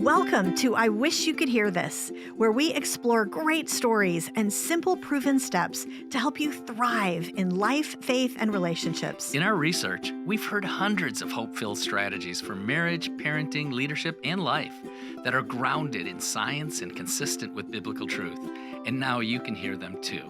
Welcome to I Wish You Could Hear This, where we explore great stories and simple proven steps to help you thrive in life, faith, and relationships. In our research, we've heard hundreds of hope-filled strategies for marriage, parenting, leadership, and life that are grounded in science and consistent with biblical truth. And now you can hear them too.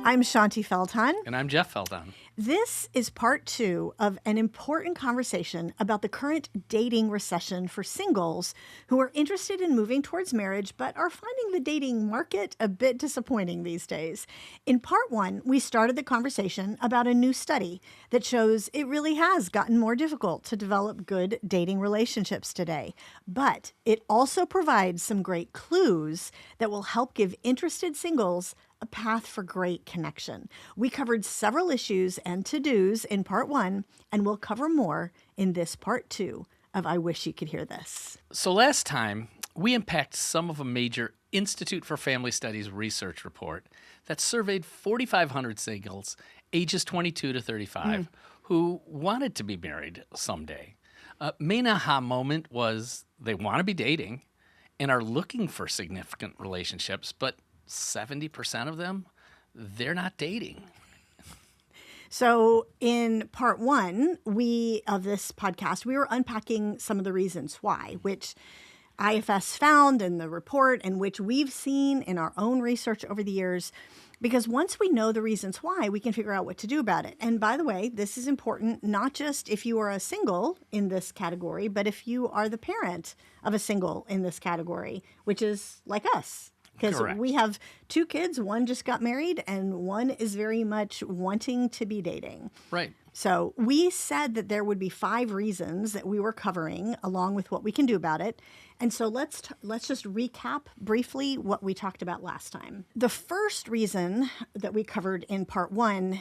I'm Shaunti Feldhahn. And I'm Jeff Feldhahn. This is part 2 of an important conversation about the current dating recession for singles who are interested in moving towards marriage but are finding the dating market a bit disappointing these days. In part 1, we started the conversation about a new study that shows it really has gotten more difficult to develop good dating relationships today. But it also provides some great clues that will help give interested singles a path for great connection. We covered several issues and to-dos in part 1, and we'll cover more in this part 2 of I Wish You Could Hear This. So last time, we unpacked some of a major Institute for Family Studies research report that surveyed 4,500 singles ages 22 to 35 who wanted to be married someday. Main aha moment was they want to be dating and are looking for significant relationships, but 70% of them, they're not dating. So in part 1 of this podcast, we were unpacking some of the reasons why, which IFS found in the report and which we've seen in our own research over the years. Because once we know the reasons why, we can figure out what to do about it. And by the way, this is important not just if you are a single in this category, but if you are the parent of a single in this category, which is like us. Because we have 2 kids, one just got married, and one is very much wanting to be dating. Right. So we said that there would be 5 reasons that we were covering, along with what we can do about it. And so let's just recap briefly what we talked about last time. The first reason that we covered in part 1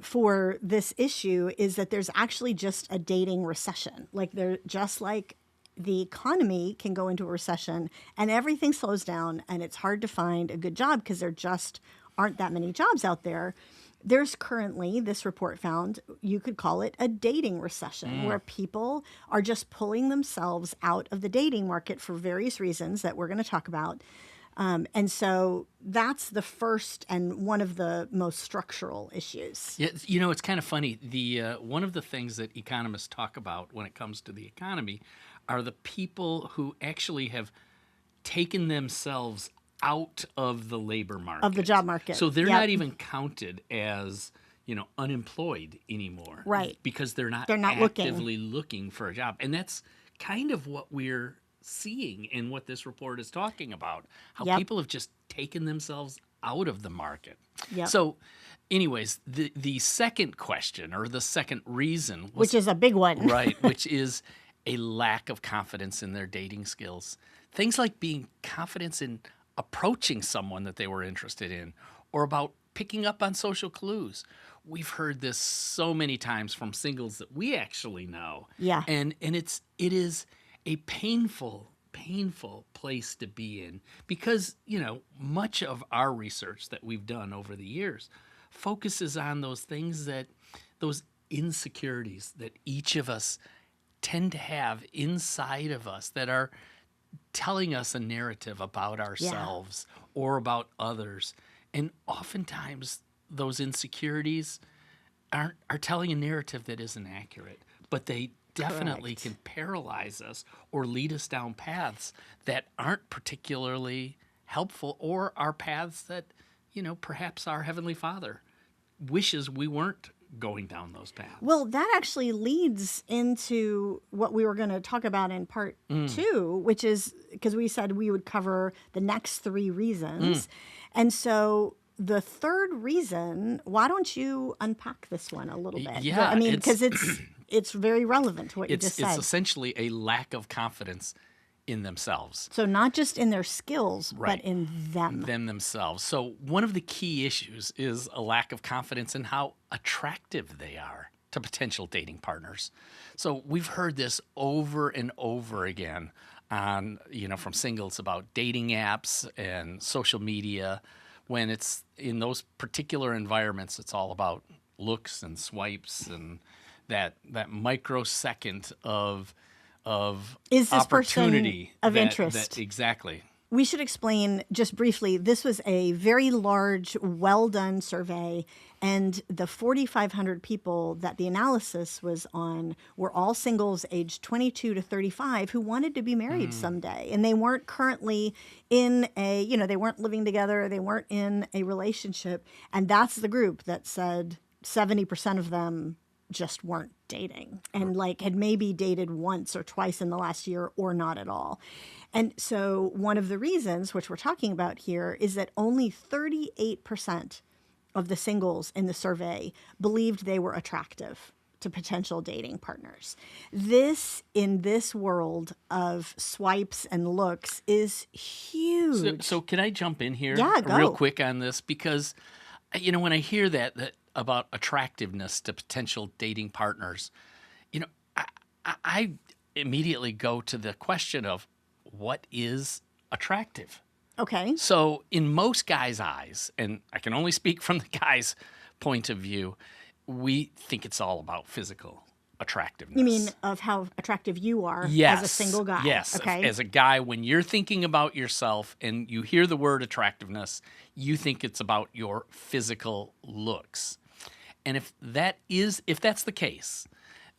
for this issue is that there's actually just a dating recession. Like the economy can go into a recession and everything slows down and it's hard to find a good job because there just aren't that many jobs out there. There's currently, this report found, you could call it a dating recession where people are just pulling themselves out of the dating market for various reasons that we're going to talk about. And so that's the first and one of the most structural issues. Yeah, you know, it's kind of funny. One of the things that economists talk about when it comes to the economy are the people who actually have taken themselves out of the labor market. Of the job market. So they're not even counted as, unemployed anymore. Right. Because they're not actively looking for a job. And that's kind of what we're seeing in what this report is talking about, how people have just taken themselves out of the market. Yep. So anyways, the second question or the second reason was, which is a big one. right, which is a lack of confidence in their dating skills. Things like being confident in approaching someone that they were interested in or about picking up on social clues. We've heard this so many times from singles that we actually know. Yeah. And it is a painful place to be in because, much of our research that we've done over the years focuses on those insecurities that each of us tend to have inside of us that are telling us a narrative about ourselves or about others. And oftentimes those insecurities are telling a narrative that isn't accurate, but they definitely can paralyze us or lead us down paths that aren't particularly helpful or are paths that, perhaps our Heavenly Father wishes we weren't going down those paths. Well, that actually leads into what we were going to talk about in part 2, which is because we said we would cover the next 3 reasons. And so the third reason, why don't you unpack this one a little bit? Yeah. I mean, because it's very relevant to what you just said. It's essentially a lack of confidence in themselves. So not just in their skills, but in them. Themselves. So one of the key issues is a lack of confidence in how attractive they are to potential dating partners. So we've heard this over and over again on, from singles about dating apps and social media. When it's in those particular environments, it's all about looks and swipes and that microsecond of of Is this person opportunity of that- interest? exactly. We should explain just briefly, this was a very large, well-done survey, and the 4,500 people that the analysis was on were all singles aged 22 to 35 who wanted to be married someday. And they weren't currently in a, they weren't living together, they weren't in a relationship. And that's the group that said 70% of them just weren't dating and had maybe dated once or twice in the last year or not at all. And so one of the reasons, which we're talking about here, is that only 38% of the singles in the survey believed they were attractive to potential dating partners. This, in this world of swipes and looks, is huge. So can I jump in here Yeah, go. real quick on this? Because, when I hear that about attractiveness to potential dating partners, I immediately go to the question of what is attractive? Okay. So in most guys' eyes, and I can only speak from the guy's point of view, we think it's all about physical attractiveness. You mean of how attractive you are Yes. as a single guy? Yes. Okay. As a guy, when you're thinking about yourself and you hear the word attractiveness, you think it's about your physical looks. And if that's the case,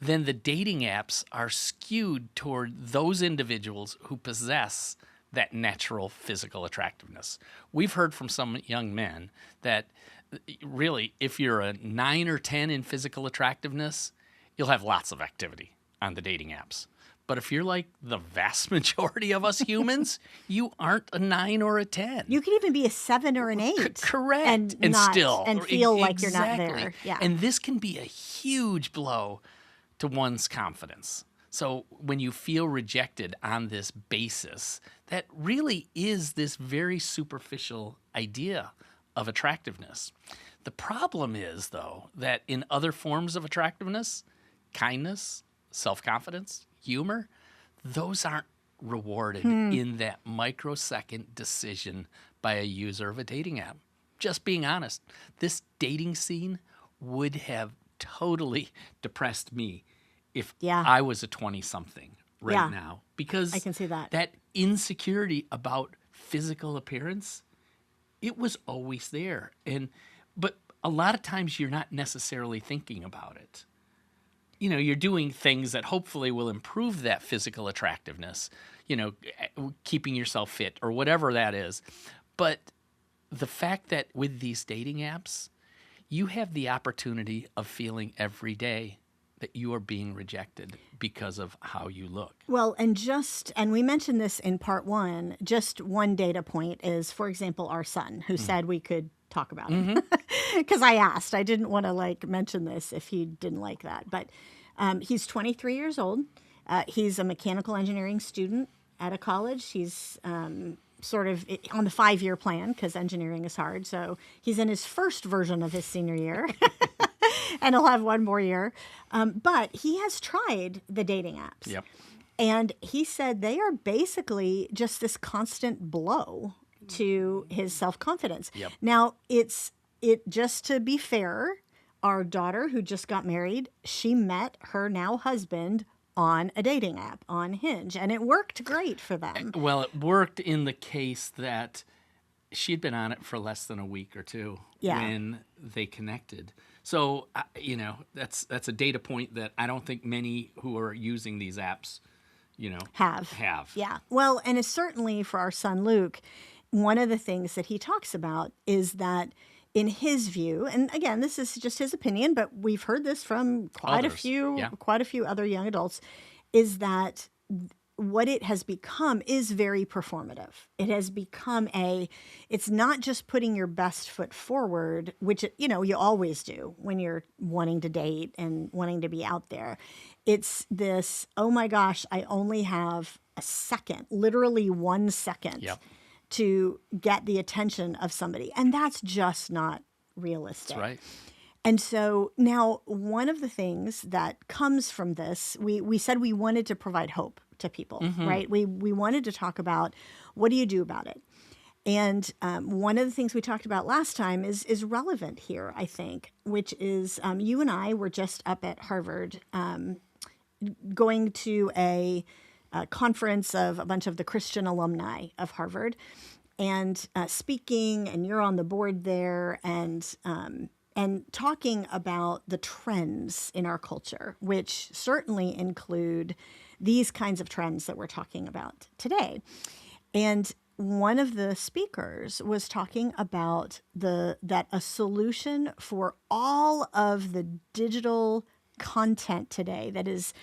then the dating apps are skewed toward those individuals who possess that natural physical attractiveness. We've heard from some young men that really, if you're a 9 or 10 in physical attractiveness, you'll have lots of activity on the dating apps. But if you're like the vast majority of us humans, you aren't a 9 or a 10. You can even be a 7 or an 8. Correct. And feel like you're not Exactly. there. Yeah. And this can be a huge blow to one's confidence. So when you feel rejected on this basis, that really is this very superficial idea of attractiveness. The problem is, though, that in other forms of attractiveness, kindness, self-confidence, humor, those aren't rewarded in that microsecond decision by a user of a dating app. Just being honest, this dating scene would have totally depressed me if I was a 20-something right now. Because I can see that. That insecurity about physical appearance, it was always there. But a lot of times you're not necessarily thinking about it. You're doing things that hopefully will improve that physical attractiveness, keeping yourself fit or whatever that is. But the fact that with these dating apps, you have the opportunity of feeling every day that you are being rejected because of how you look. Well, and we mentioned this in part 1, just one data point is, for example, our son, who said we could talk about him. Because I asked. I didn't want to mention this if he didn't like that. But he's 23 years old. He's a mechanical engineering student at a college. He's sort of on the 5-year plan because engineering is hard. So he's in his first version of his senior year. And he'll have one more year. But he has tried the dating apps. Yep. And he said they are basically just this constant blow to his self-confidence. Yep. Now, just to be fair, our daughter who just got married, she met her now husband on a dating app, on Hinge, and it worked great for them. Well, it worked in the case that she had been on it for less than a week or two when they connected. So, that's a data point that I don't think many who are using these apps, have. Yeah. Well, and it's certainly for our son Luke, one of the things that he talks about is that in his view, and again, this is just his opinion, but we've heard this from quite a few other young adults, is that what it has become is very performative. It has become it's not just putting your best foot forward, which, you always do when you're wanting to date and wanting to be out there. It's this, oh my gosh, I only have a second, literally 1 second to get the attention of somebody. And that's just not realistic. That's right. And so now one of the things that comes from this, we said we wanted to provide hope to people, right? We wanted to talk about what do you do about it? And one of the things we talked about last time is relevant here, I think, which is you and I were just up at Harvard going to a conference of a bunch of the Christian alumni of Harvard and speaking, and you're on the board there, and talking about the trends in our culture, which certainly include these kinds of trends that we're talking about today. And one of the speakers was talking about that a solution for all of the digital content today that is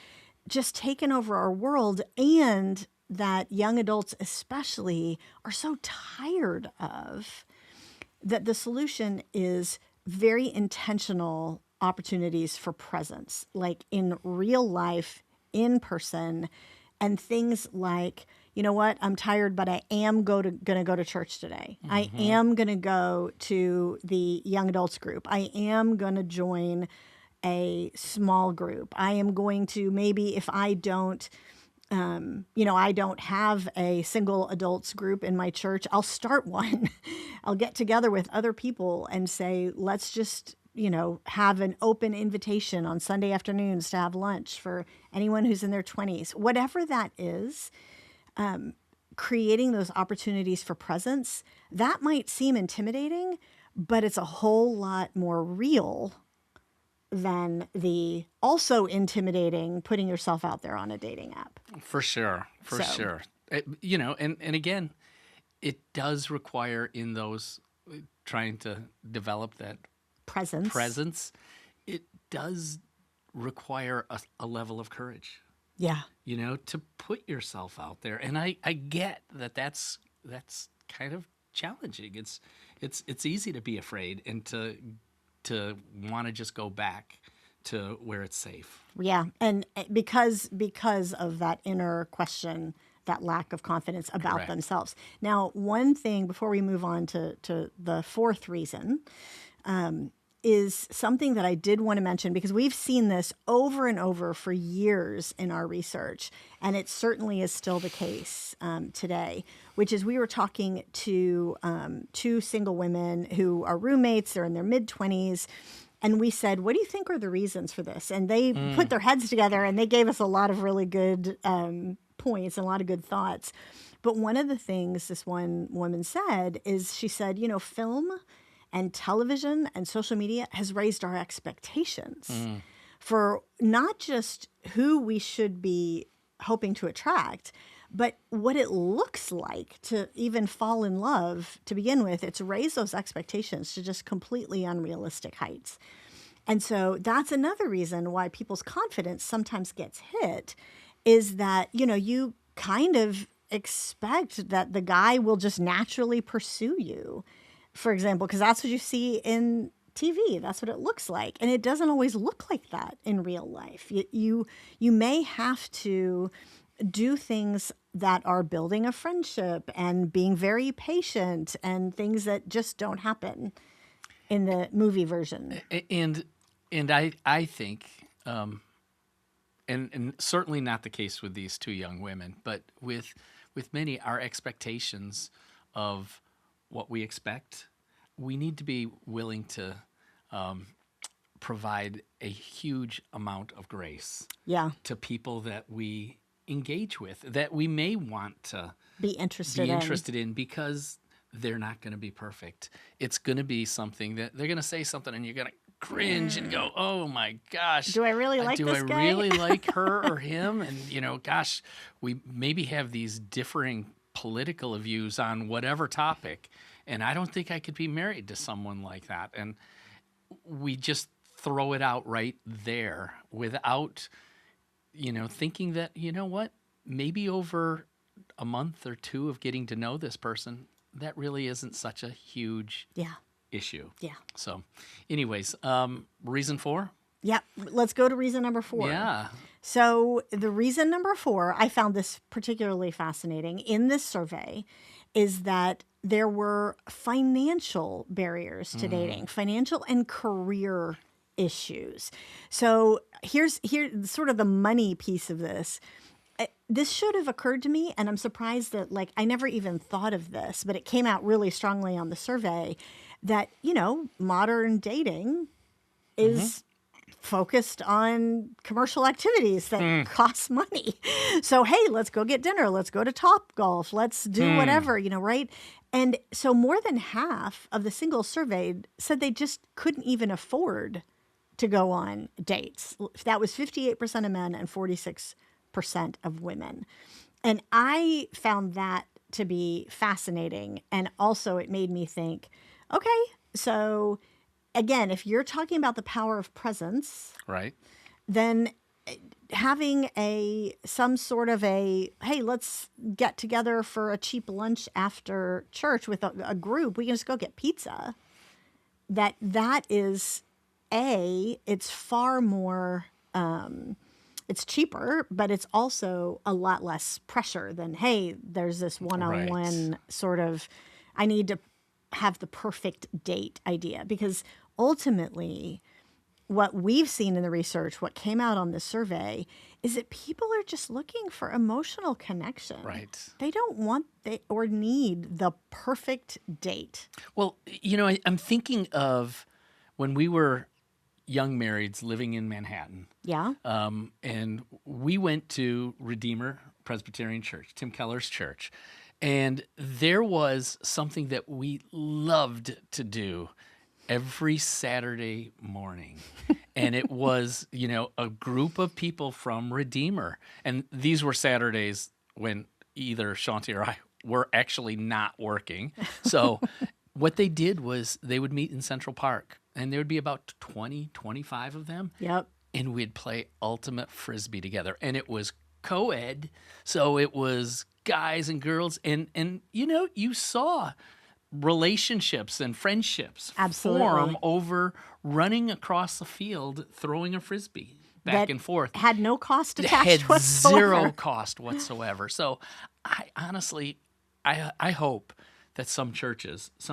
just taken over our world, and that young adults especially are so tired of, that the solution is very intentional opportunities for presence, like in real life, in person, and things like, you know what, I'm tired, but I am going to go to church today. Mm-hmm. I am going to go to the young adults group. I am going to join a small group. I am going to, maybe if I don't, I don't have a single adults group in my church, I'll start one. I'll get together with other people and say, let's just, have an open invitation on Sunday afternoons to have lunch for anyone who's in their 20s. Whatever that is, creating those opportunities for presence, that might seem intimidating, but it's a whole lot more real than the also intimidating putting yourself out there on a dating app. For sure. Sure. And again, it does require, in those trying to develop that presence, it does require a level of courage. Yeah. To put yourself out there. And I get that's kind of challenging. It's easy to be afraid and to want to just go back to where it's safe. Yeah. And because of that inner question, that lack of confidence about Correct. themselves. Now, one thing before we move on to the fourth reason, is something that I did want to mention, because we've seen this over and over for years in our research, and it certainly is still the case today, which is we were talking to two single women who are roommates. They're in their mid-20s. And we said, what do you think are the reasons for this? And they put their heads together and they gave us a lot of really good points and a lot of good thoughts. But one of the things this one woman said is, she said, film and television and social media has raised our expectations for not just who we should be hoping to attract, but what it looks like to even fall in love to begin with. It's raised those expectations to just completely unrealistic heights. And so that's another reason why people's confidence sometimes gets hit, is that, you kind of expect that the guy will just naturally pursue you, for example, because that's what you see in TV. That's what it looks like. And it doesn't always look like that in real life. You may have to do things that are building a friendship and being very patient, and things that just don't happen in the movie version. And I think, and certainly not the case with these two young women, but with many, our expectations of what we expect, we need to be willing to provide a huge amount of grace to people that we engage with, that we may want to be interested in, because they're not going to be perfect. It's going to be something that they're going to say something and you're going to cringe and go, oh my gosh, do I really like this guy? Do I really like her or him? And, gosh, we maybe have these differing political views on whatever topic, and I don't think I could be married to someone like that. And we just throw it out right there without, thinking that, what, maybe over a month or two of getting to know this person, that really isn't such a huge issue. Yeah. So anyways, reason 4? Yeah. Let's go to reason number 4. Yeah. So the reason number 4, I found this particularly fascinating in this survey, is that there were financial barriers to dating, financial and career issues. So here's sort of the money piece of this. This should have occurred to me, and I'm surprised that I never even thought of this, but it came out really strongly on the survey that, modern dating is focused on commercial activities that cost money. So, hey, let's go get dinner. Let's go to Top Golf. Let's do whatever, right? And so more than half of the singles surveyed said they just couldn't even afford to go on dates. That was 58% of men and 46% of women. And I found that to be fascinating. And also it made me think, okay, so again, if you're talking about the power of presence, Right. then having some sort of hey, let's get together for a cheap lunch after church with a group. We can just go get pizza. That is it's far more. It's cheaper, but it's also a lot less pressure than, hey, there's this one-on-one sort of, I need to have the perfect date idea. Because ultimately, what we've seen in the research, what came out on this survey, is that people are just looking for emotional connection. Right. They don't want or need the perfect date. Well, I'm thinking of when we were young marrieds living in Manhattan. Yeah. And we went to Redeemer Presbyterian Church, Tim Keller's church. And there was something that we loved to do every Saturday morning. And it was, a group of people from Redeemer. And these were Saturdays when either Shaunti or I were actually not working. So what they did was they would meet in Central Park. And there would be about 20, 25 of them. Yep. And we'd play ultimate Frisbee together. And it was co-ed. So it was guys and girls. And you saw relationships and friendships form over running across the field, throwing a Frisbee back and forth. Had no cost attached whatsoever. Zero cost whatsoever. So I honestly, I hope that some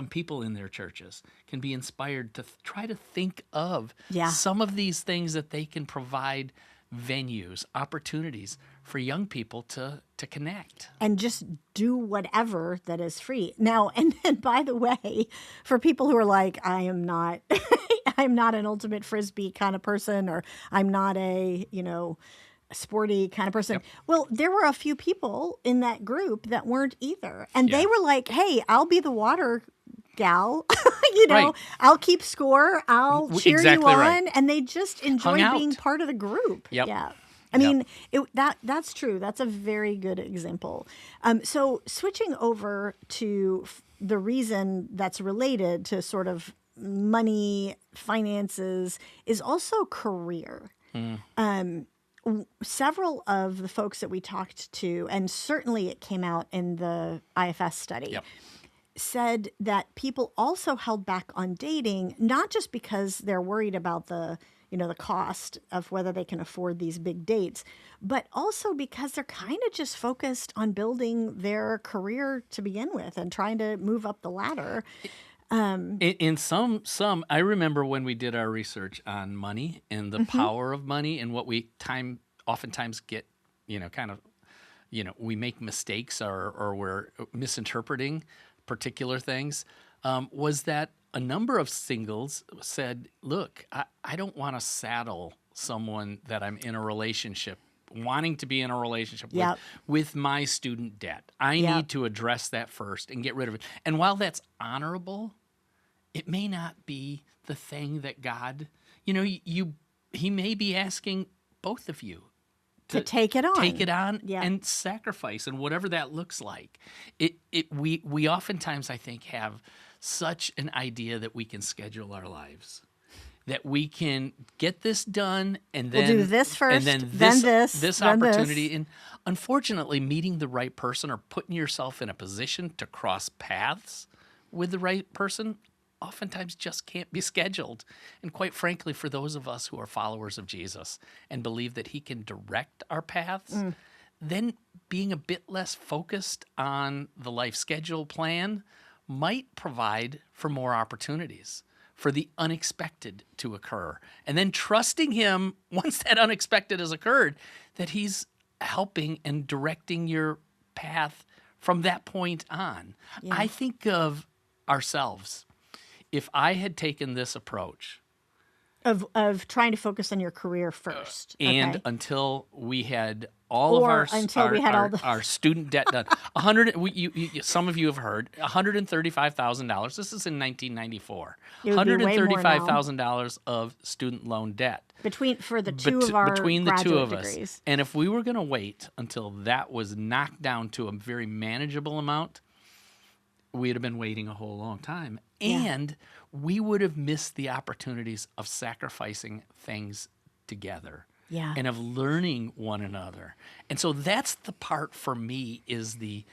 people in their churches can be inspired to try to think of some of these things that they can provide venues, opportunities for young people to connect. And just do whatever that is free. Now, and by the way, for people who are like, I am not I'm not an ultimate Frisbee kind of person, or I'm not a sporty kind of person. Yep. Well, there were a few people in that group that weren't either. And they were like, hey, I'll be the water gal. Right. I'll keep score. I'll cheer you on. Right. And they just enjoyed being part of the group. Yep. Yeah. I mean, that's true. That's a very good example. So switching over to the reason that's related to sort of money, finances, is also career. Several of the folks that we talked to, and certainly it came out in the IFS study, said that people also held back on dating, not just because they're worried about the cost of whether they can afford these big dates, but also because they're kind of just focused on building their career to begin with and trying to move up the ladder. In some, I remember when we did our research on money and the power of money and what we oftentimes get, we make mistakes or we're misinterpreting particular things, was that a number of singles said, look, I don't want to saddle someone that I'm in a relationship, wanting to be in a relationship with my student debt. I need to address that first and get rid of it. And while that's honorable, it may not be the thing that God, he may be asking both of you to take it on. And sacrifice, and whatever that looks like. We oftentimes, I think, have such an idea that we can schedule our lives, that we can get this done, and then we'll do this first, and then this opportunity. And unfortunately, meeting the right person or putting yourself in a position to cross paths with the right person oftentimes just can't be scheduled. And quite frankly, for those of us who are followers of Jesus and believe that he can direct our paths, then being a bit less focused on the life schedule plan might provide for more opportunities for the unexpected to occur. And then trusting him, once that unexpected has occurred, that he's helping and directing your path from that point on. Yeah. I think of ourselves. If I had taken this approach, Of trying to focus on your career first. And Okay. until we had all of Or until we had all the our student debt done, 100. Some of you have heard $135,000. This is in 1994. It would be way more now. $135,000 of student loan debt for the two of our between the two graduate of us. degrees. And if we were going to wait until that was knocked down to a very manageable amount, we'd have been waiting a whole long time. Yeah. And we would have missed the opportunities of sacrificing things together. Yeah. And of learning one another. And so that's the part for me, is the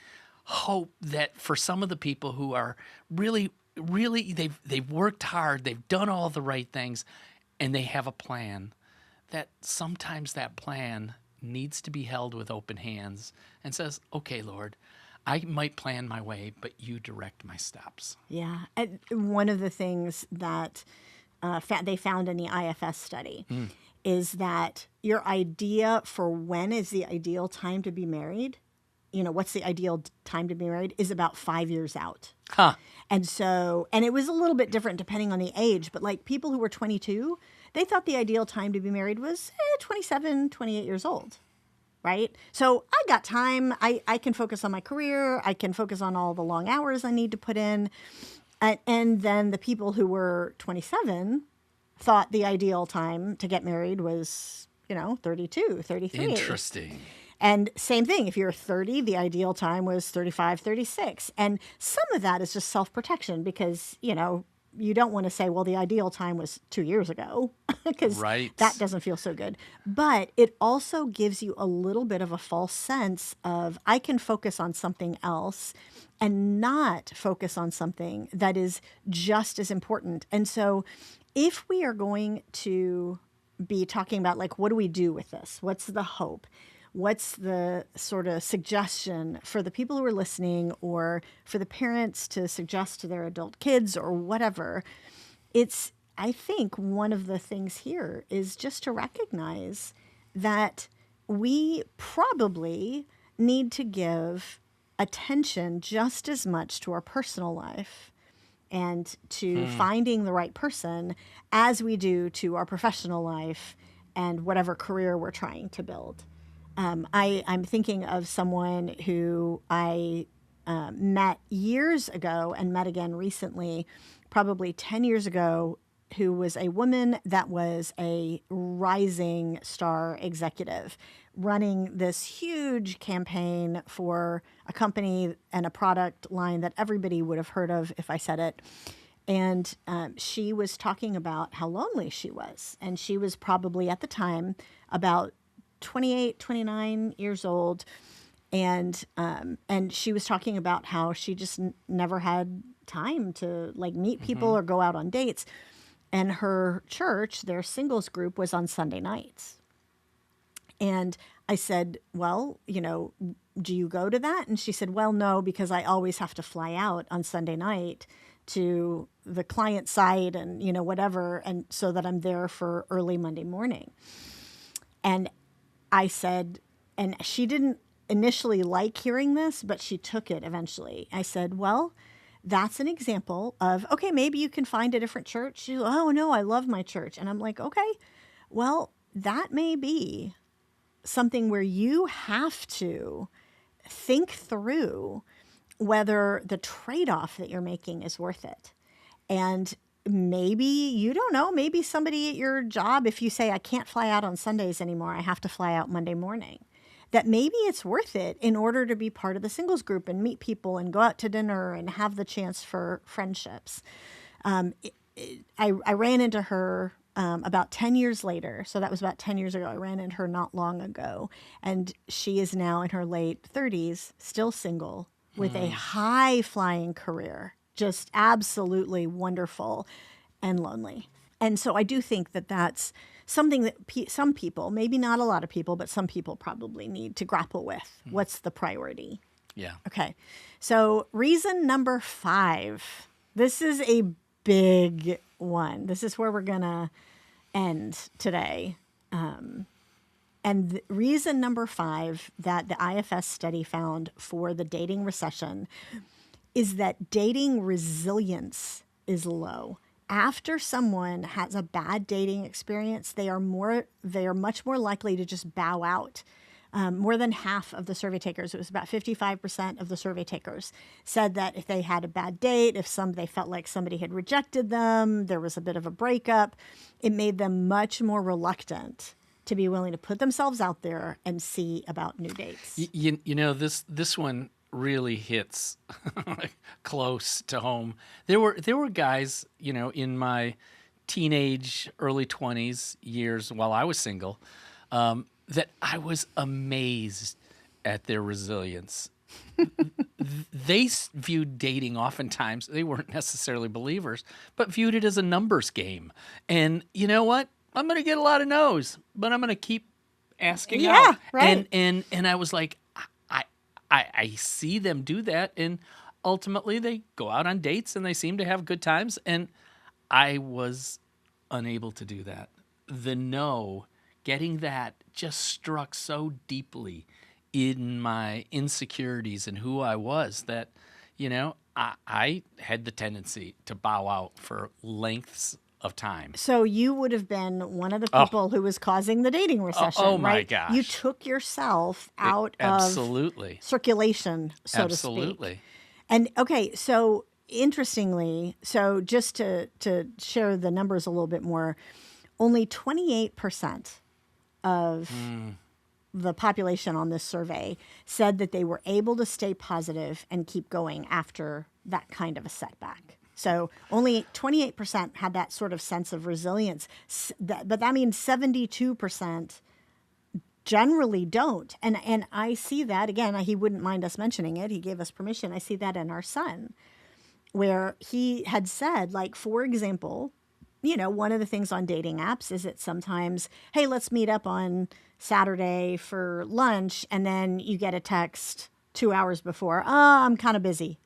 hope that for some of the people who are really they've worked hard, they've done all the right things, and they have a plan, that sometimes that plan needs to be held with open hands and says, okay, Lord, I might plan my way, but you direct my steps. Yeah. And one of the things that they found in the IFS study is that your idea for when is the ideal time to be married, what's the ideal time to be married, is about 5 years out. Huh. And so, and it was a little bit different depending on the age, but like people who were 22, they thought the ideal time to be married was 27, 28 years old. Right? So I got time. I can focus on my career. I can focus on all the long hours I need to put in. And then the people who were 27 thought the ideal time to get married was, 32, 33. Interesting. And same thing, if you're 30, the ideal time was 35, 36. And some of that is just self-protection because, you don't want to say, well, the ideal time was 2 years ago, because that doesn't feel so good. But it also gives you a little bit of a false sense of, I can focus on something else and not focus on something that is just as important. And so if we are going to be talking about, like, what do we do with this? What's the hope? What's the sort of suggestion for the people who are listening, or for the parents to suggest to their adult kids or whatever? I think one of the things here is just to recognize that we probably need to give attention just as much to our personal life and to finding the right person as we do to our professional life and whatever career we're trying to build. I'm thinking of someone who I met years ago and met again recently, probably 10 years ago, who was a woman that was a rising star executive running this huge campaign for a company and a product line that everybody would have heard of if I said it. And she was talking about how lonely she was. And she was probably at the time about 28, 29 years old. And she was talking about how she just never had time to like meet people or go out on dates. And her church, their singles group, was on Sunday nights. And I said, well, do you go to that? And she said, well, no, because I always have to fly out on Sunday night to the client side and, whatever. And so that I'm there for early Monday morning. And I said, and she didn't initially like hearing this, but she took it eventually. I said, well, that's an example of, okay, maybe you can find a different church. She's like, oh, no, I love my church. And I'm like, okay, well, that may be something where you have to think through whether the trade-off that you're making is worth it. And maybe, you don't know, maybe somebody at your job, if you say, I can't fly out on Sundays anymore, I have to fly out Monday morning, that maybe it's worth it in order to be part of the singles group and meet people and go out to dinner and have the chance for friendships. I ran into her about 10 years later. So that was about 10 years ago. I ran into her not long ago. And she is now in her late 30s, still single, with a high-flying career, just absolutely wonderful and lonely. And so I do think that that's something that some people, maybe not a lot of people, but some people probably need to grapple with. What's the priority? Yeah. Okay. So reason number 5. This is a big one. This is where we're going to end today. And reason number 5 that the IFS study found for the dating recession is that dating resilience is low. after someone has a bad dating experience, they are much more likely to just bow out. More than half of the survey takers, it was about 55% of the survey takers, said that if they had a bad date, if they felt like somebody had rejected them, there was a bit of a breakup, it made them much more reluctant to be willing to put themselves out there and see about new dates. This one really hits close to home. There were guys, in my teenage, early 20s years while I was single, that I was amazed at their resilience. They viewed dating oftentimes, they weren't necessarily believers, but viewed it as a numbers game. And you know what? I'm going to get a lot of no's, but I'm going to keep asking out. Right. And I was like, I see them do that, and ultimately they go out on dates and they seem to have good times, and I was unable to do that. The no, getting that just struck so deeply in my insecurities and who I was that, I had the tendency to bow out for lengths of time. So you would have been one of the people who was causing the dating recession, oh my right? gosh. You took yourself out Absolutely. of circulation, so Absolutely. to speak. And okay, so interestingly, so just to share the numbers a little bit more, only 28% of the population on this survey said that they were able to stay positive and keep going after that kind of a setback. So only 28% had that sort of sense of resilience. But that means 72% generally don't. And I see that, again, he wouldn't mind us mentioning it. He gave us permission. I see that in our son, where he had said, like, for example, one of the things on dating apps is that sometimes, hey, let's meet up on Saturday for lunch. And then you get a text 2 hours before, I'm kind of busy.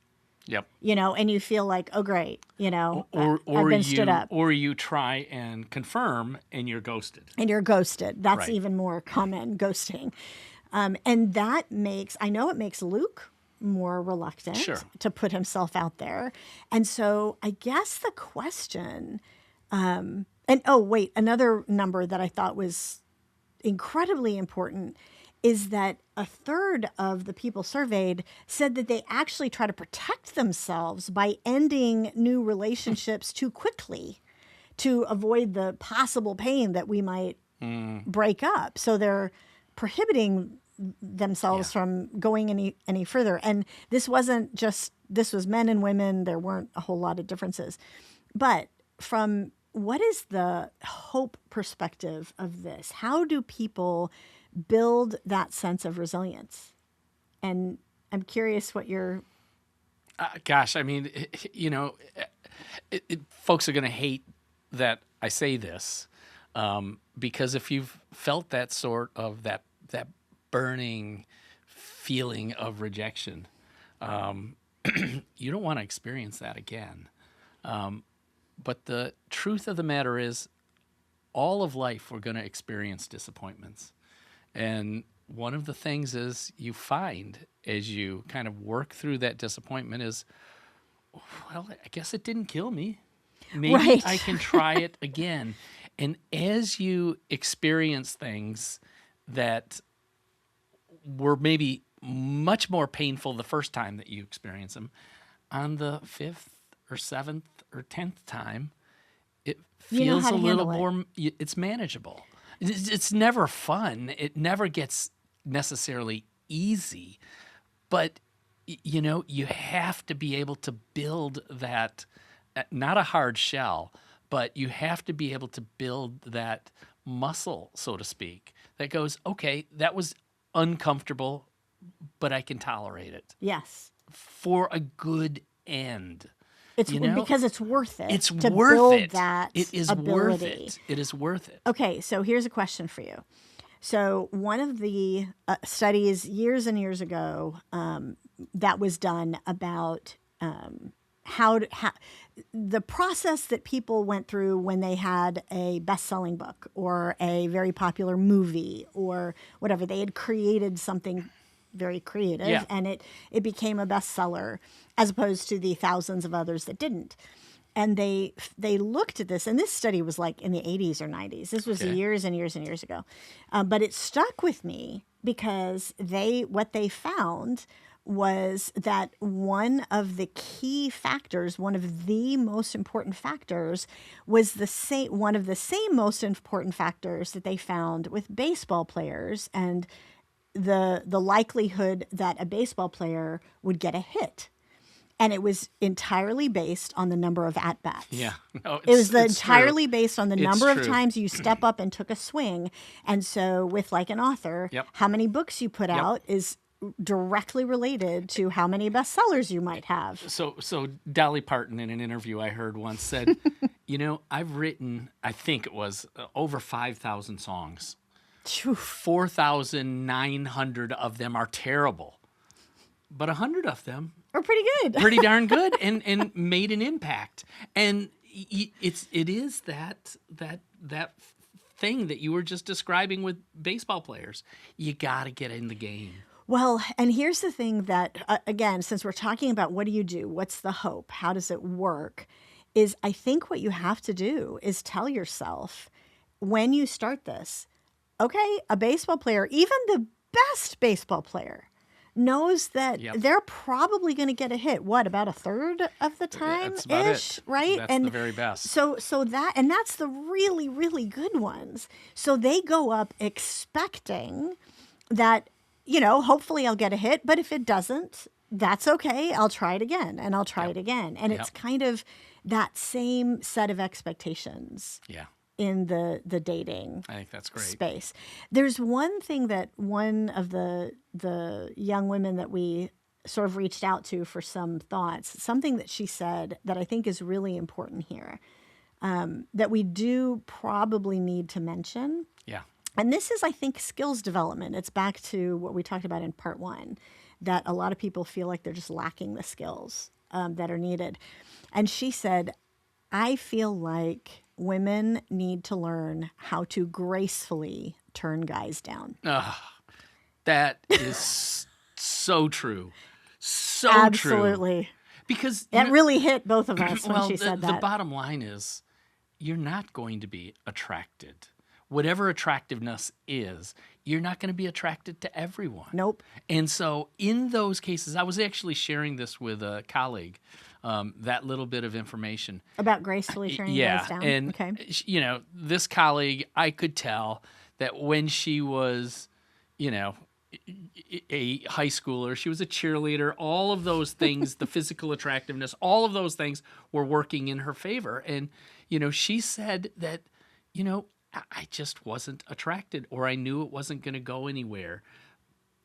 Yep. And you feel like, oh, great, or I've been stood up. Or you try and confirm and you're ghosted. That's Right. even more common, ghosting. And that makes Luke more reluctant to put himself out there. And so I guess the question, another number that I thought was incredibly important is that a third of the people surveyed said that they actually try to protect themselves by ending new relationships too quickly to avoid the possible pain that we might break up. So they're prohibiting themselves from going any further. And this was men and women. There weren't a whole lot of differences. But from what is the hope perspective of this? How do people build that sense of resilience? And I'm curious what your... Gosh, I mean, folks are going to hate that I say this, because if you've felt that sort of that burning feeling of rejection, you don't want to experience that again. But the truth of the matter is, all of life we're going to experience disappointments. And one of the things is you find as you kind of work through that disappointment is, well, I guess it didn't kill me. Maybe I can try it again. And as you experience things that were maybe much more painful the first time that you experience them, on the 5th or 7th or 10th time, it feels a little more, it's manageable. It's never fun. It never gets necessarily easy, but you have to be able to build that, not a hard shell, but you have to be able to build that muscle, so to speak, that goes, okay, that was uncomfortable, but I can tolerate it. Yes. For a good end. It's because it's worth it. It's to worth build it. That it is ability. Worth it. It is worth it. Okay, so here's a question for you. So one of the studies years and years ago that was done about how the process that people went through when they had a best-selling book or a very popular movie or whatever. They had created something very creative, and it became a bestseller, as opposed to the thousands of others that didn't. And they looked at this, and this study was like in the 80s or 90s. This was Okay. years and years and years ago. But it stuck with me because what they found was that one of the key factors, one of the most important factors, was one of the same most important factors that they found with baseball players, and the likelihood that a baseball player would get a hit. And it was entirely based on the number of at-bats. Yeah. No, It was it's entirely true. based on the It's number of true. times you step up and took a swing. And so with like an author, Yep. how many books you put out is directly related to how many bestsellers you might have. So Dolly Parton in an interview I heard once said, I've written, I think it was over 5,000 songs. Phew. 4,900 of them are terrible, but 100 of them Or pretty good. pretty darn good and made an impact. And it is that thing that you were just describing with baseball players. You got to get in the game. Well, and here's the thing that, again, since we're talking about what do you do? What's the hope? How does it work? Is I think what you have to do is tell yourself when you start this, okay, a baseball player, even the best baseball player, knows that Yep. they're probably going to get a hit. What, about a third of the time? That's about it. Right? That's the very best. So that's the really, really good ones. So they go up expecting that, hopefully I'll get a hit, but if it doesn't, that's okay. I'll try it again and I'll try it again. And it's kind of that same set of expectations Yeah. in the dating I think that's great. space. There's one thing that one of the young women that we sort of reached out to for some thoughts, something that she said that I think is really important here, that we do probably need to mention. Yeah. And this is, I think, skills development. It's back to what we talked about in part one, that a lot of people feel like they're just lacking the skills that are needed. And she said, I feel like women need to learn how to gracefully turn guys down. That is so true. So true. Absolutely. Because That really hit both of us when she said the that. bottom line is you're not going to be attracted. Whatever attractiveness is, you're not going to be attracted to everyone. Nope. And so in those cases, I was actually sharing this with a colleague, that little bit of information. About gracefully turning guys down? And, Okay. this colleague, I could tell that when she was, a high schooler, she was a cheerleader, all of those things, the physical attractiveness, all of those things were working in her favor. And, she said that, I just wasn't attracted, or I knew it wasn't going to go anywhere.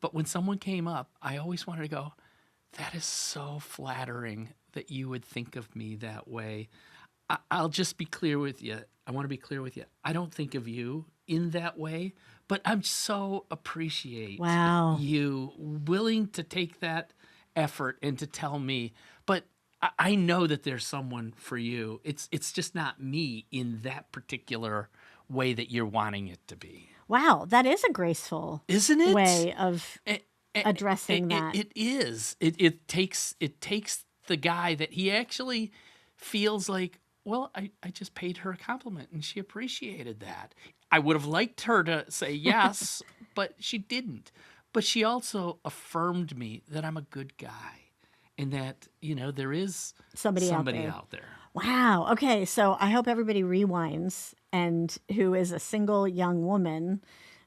But when someone came up, I always wanted to go, that is so flattering that you would think of me that way. I'll just be clear with you. I want to be clear with you. I don't think of you in that way, but I'm so appreciate Wow. you willing to take that effort and to tell me. But I know that there's someone for you. It's just not me in that particular way that you're wanting it to be. Wow. That is a graceful Isn't it? way of addressing it, that. It is. It takes the guy that he actually feels like, well, I just paid her a compliment and she appreciated that. I would have liked her to say yes, but she didn't. But she also affirmed me that I'm a good guy and that, there is Somebody out there. Wow. Okay. So I hope everybody rewinds, and who is a single young woman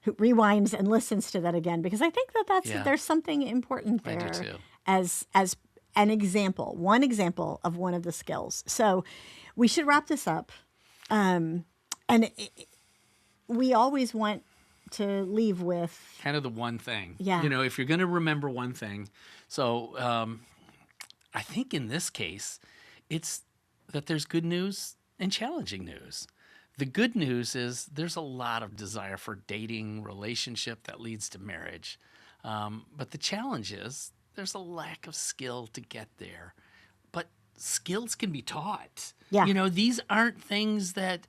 who rewinds and listens to that again, because I think there's something important I do there too. as an example, one example of one of the skills. So we should wrap this up. We always want to leave with Kind of the one thing. Yeah. If you're going to remember one thing. So I think in this case, it's that there's good news and challenging news. The good news is there's a lot of desire for dating, relationship that leads to marriage. But the challenge is there's a lack of skill to get there. But skills can be taught. Yeah. These aren't things that,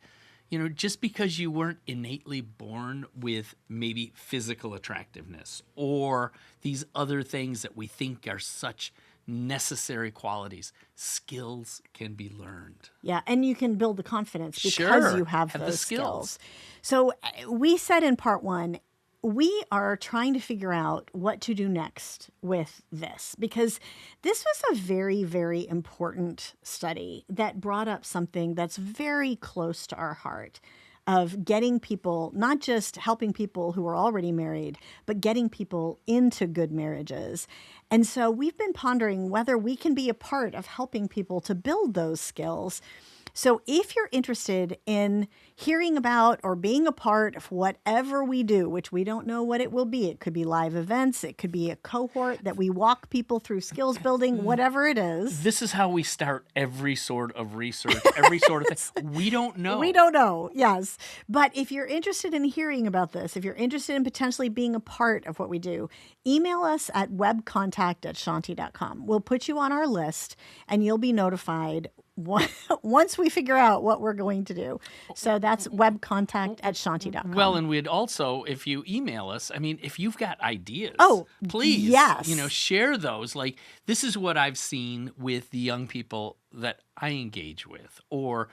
just because you weren't innately born with maybe physical attractiveness or these other things that we think are such necessary qualities. Skills can be learned. Yeah, and you can build the confidence because Sure, you have have the those skills. skills. So we said in part one, we are trying to figure out what to do next with this because this was a very, very important study that brought up something that's very close to our heart of getting people, not just helping people who are already married, but getting people into good marriages. And so we've been pondering whether we can be a part of helping people to build those skills. So if you're interested in hearing about or being a part of whatever we do, which we don't know what it will be, it could be live events, it could be a cohort that we walk people through skills building, whatever it is. This is how we start every sort of research, every sort of thing. We don't know. We don't know, yes. But if you're interested in hearing about this, if you're interested in potentially being a part of what we do, email us at webcontact@shaunti.com. We'll put you on our list and you'll be notified once we figure out what we're going to do. So that's webcontact@shaunti.com. Well, and we'd also, if you email us, I mean, if you've got ideas, please, yes. Share those. Like, this is what I've seen with the young people that I engage with, or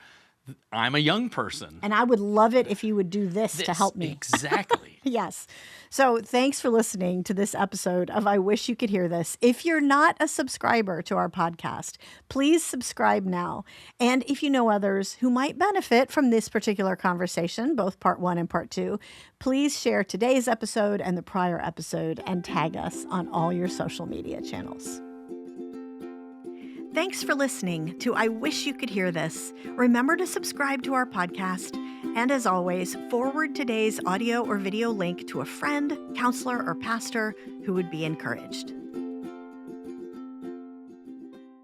I'm a young person. And I would love it if you would do this to help me. Exactly. Yes. So thanks for listening to this episode of I Wish You Could Hear This. If you're not a subscriber to our podcast, please subscribe now. And if you know others who might benefit from this particular conversation, both part one and part two, please share today's episode and the prior episode and tag us on all your social media channels. Thanks for listening to I Wish You Could Hear This. Remember to subscribe to our podcast. And as always, forward today's audio or video link to a friend, counselor, or pastor who would be encouraged.